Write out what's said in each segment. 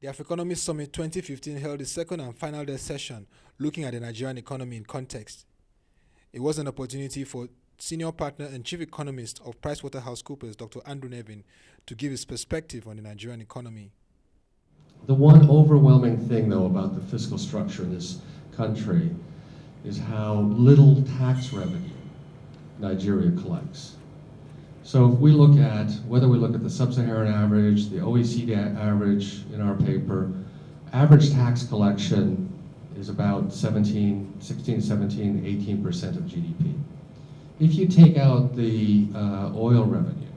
The Africonomie Summit 2015 held its second and final day session looking at the Nigerian economy in context. It was an opportunity for Senior Partner and Chief Economist of PricewaterhouseCoopers, Dr. Nevin, to give his perspective on the Nigerian economy. The one overwhelming thing, though, about the fiscal structure in this country is how little tax revenue Nigeria collects. So if we look at, whether we look at the sub-Saharan average, the OECD average in our paper, average tax collection is about 16, 17, 18% of GDP. If you take out the oil revenue,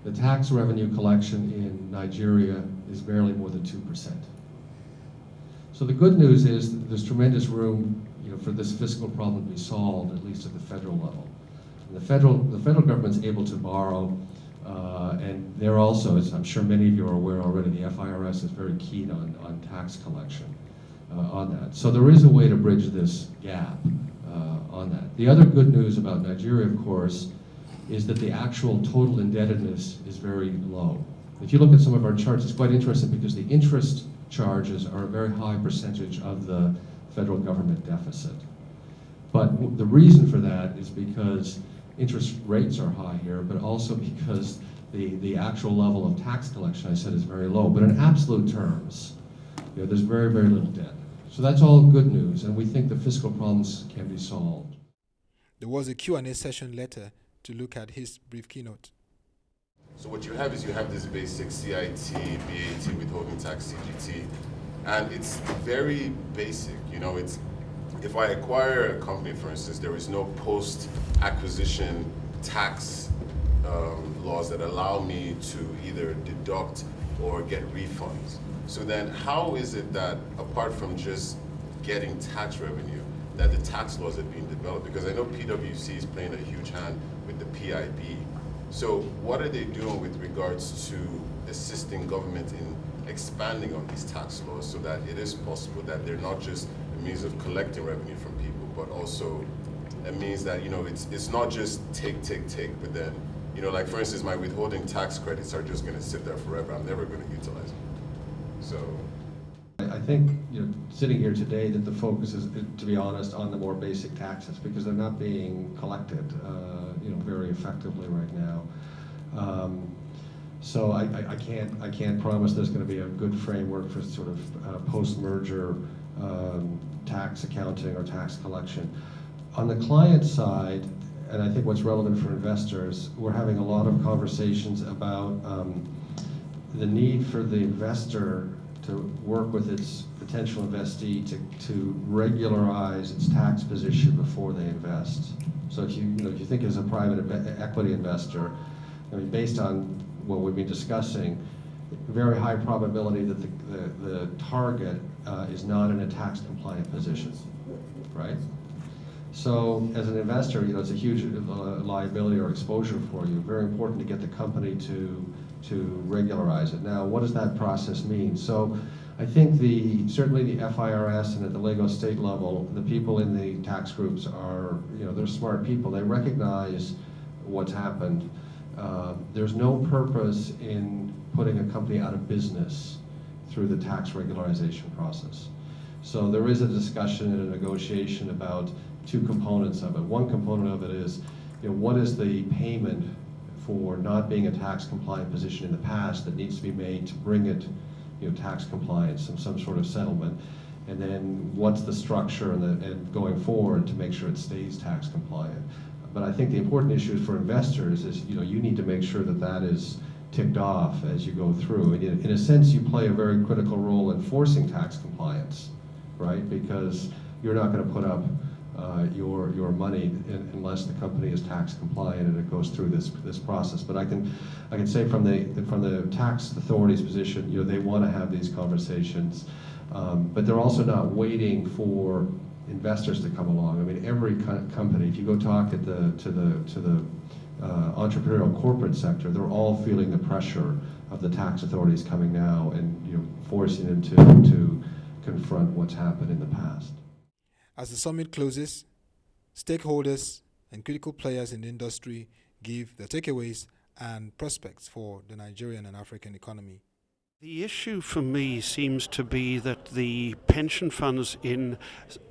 the tax revenue collection in Nigeria is barely more than 2%. So the good news is that there's tremendous room, for this fiscal problem to be solved, at least at the federal level. And the federal government's able to borrow, and they're also, as I'm sure many of you are aware already, the FIRS is very keen on tax collection on that. So there is a way to bridge this gap on that. The other good news about Nigeria, of course, is that the actual total indebtedness is very low. If you look at some of our charts, it's quite interesting because the interest charges are a very high percentage of the federal government deficit. But the reason for that is because interest rates are high here, but also because the actual level of tax collection, I said, is very low. But in absolute terms, there's very, very little debt. So that's all good news, and we think the fiscal problems can be solved. There was a Q&A session later to look at his brief keynote. So what you have is you have this basic CIT, VAT, withholding tax, CGT, and it's very basic. It's if I acquire a company, for instance, there is no post-acquisition tax laws that allow me to either deduct or get refunds. So then how is it that, apart from just getting tax revenue, that the tax laws are being developed? Because I know PwC is playing a huge hand with the PIB. So what are they doing with regards to assisting government in expanding on these tax laws so that it is possible that they're not just a means of collecting revenue from people, but also a means that, it's not just take, but then, like for instance, my withholding tax credits are just going to sit there forever. I'm never going to utilize them. So I think, sitting here today, that the focus is, to be honest, on the more basic taxes because they're not being collected, very effectively right now. So I can't promise there's going to be a good framework for sort of post-merger tax accounting or tax collection. On the client side, and I think what's relevant for investors, we're having a lot of conversations about the need for the investor to work with its potential investee to regularize its tax position before they invest. So if you think as a private equity investor, based on what we've been discussing, very high probability that the target is not in a tax compliant position, right? So as an investor, it's a huge liability or exposure for you. Very important to get the company to regularize it. Now, what does that process mean? So I think certainly the FIRS and at the Lagos state level, the people in the tax groups are, they're smart people. They recognize what's happened. There's no purpose in putting a company out of business through the tax regularization process. So there is a discussion and a negotiation about two components of it. One component of it is, what is the payment for not being a tax compliant position in the past that needs to be made to bring it, tax compliance and some sort of settlement, and then what's the structure and going forward to make sure it stays tax compliant. But I think the important issue for investors is, you need to make sure that that is ticked off as you go through. And in a sense, you play a very critical role in forcing tax compliance, right? Because you're not going to put up your money unless the company is tax compliant and it goes through this process. But I can say from the tax authority's position, they want to have these conversations, but they're also not waiting for investors to come along. I mean, every company, if you go talk to the entrepreneurial corporate sector, they're all feeling the pressure of the tax authorities coming now and forcing them to confront what's happened in the past. As the summit closes, stakeholders and critical players in the industry give their takeaways and prospects for the Nigerian and African economy. The issue for me seems to be that the pension funds in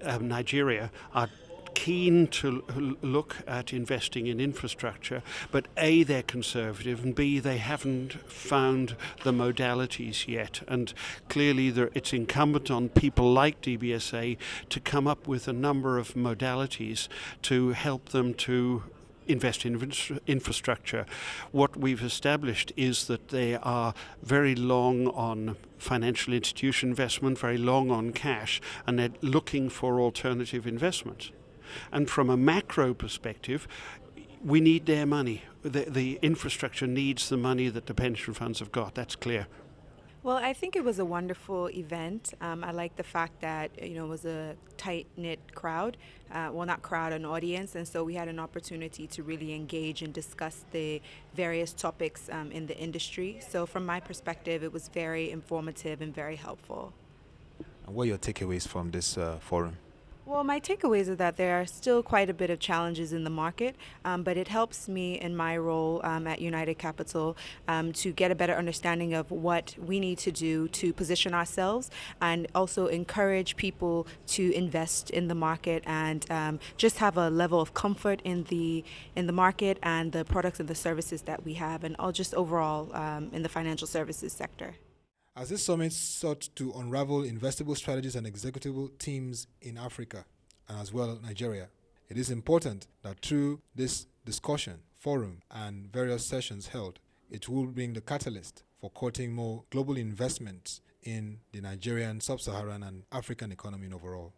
Nigeria are keen to look at investing in infrastructure, but A, they're conservative, and B, they haven't found the modalities yet. And clearly it's incumbent on people like DBSA to come up with a number of modalities to help them to invest in infrastructure. What we've established is that they are very long on financial institution investment, very long on cash, and they're looking for alternative investments. And from a macro perspective, we need their money. The infrastructure needs the money that the pension funds have got. That's clear. Well, I think it was a wonderful event. I like the fact that it was a tight-knit crowd, not crowd, an audience, and so we had an opportunity to really engage and discuss the various topics in the industry. So from my perspective, it was very informative and very helpful. And what are your takeaways from this forum? Well, my takeaways are that there are still quite a bit of challenges in the market, but it helps me in my role at United Capital to get a better understanding of what we need to do to position ourselves and also encourage people to invest in the market and just have a level of comfort in the market and the products and the services that we have, and all just overall in the financial services sector. As this summit sought to unravel investable strategies and executable teams in Africa and as well Nigeria, it is important that through this discussion, forum, and various sessions held, it will bring the catalyst for courting more global investments in the Nigerian, sub-Saharan, and African economy overall.